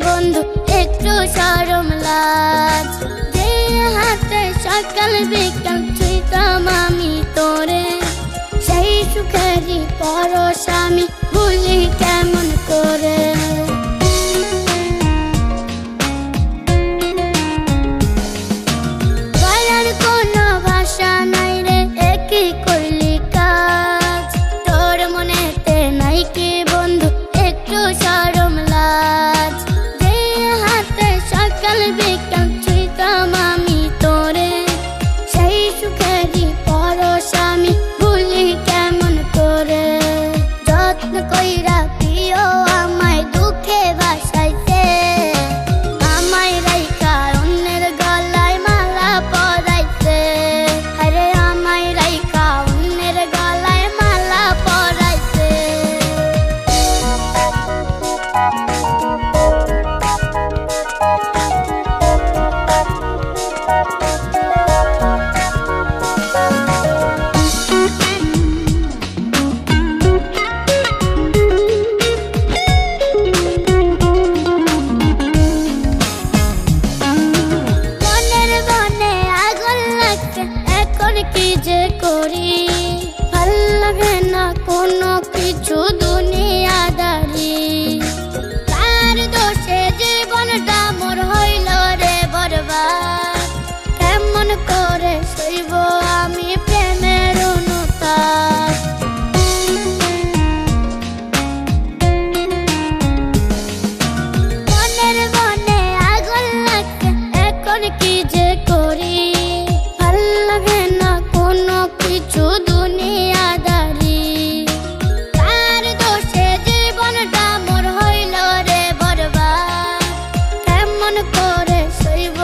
বন্ধু একটু শরম লাজ, যে হাতে সকাল বিকাল ছুঁইতাম আমি তোরে, সেই সুখেরই পরশ আমি ভুলি কেমন করে। বলার কোনো ভাষা নাই রে, একই করলি কাজ, তোর মনেতে নাই কি বন্ধু একটু শরম লাজ, যে হাতে সকাল বিকাল ছুঁইতাম আমি তোরে, সেই সুখেরই পরশ আমি ভুলি কেমন করে। যত্ন কইরা প্রিয় আমায় দুঃখে ভাসাইছে, আমায় রাইখা অন্যের গলায় মালা পরাইছে, আরে আমায় রাইখা অন্যের গলায় মালা পরাইছে। কি যে করি ভাল লাগে না কোনো কিছু দুনিয়াদারি, তার দোষে জীবনটা মোর হইল রে বরবাদ, কেমন করে সইব আমি প্রেমের অনুতাপ। মনের বনে আগুন লাগছে এখন কি যে করি, ভাল লাগে না কোনো কিছু দুনিয়াদারি, তার দোষে জীবনটা মোর হইল রে বরবাদ, কেমন করে সইব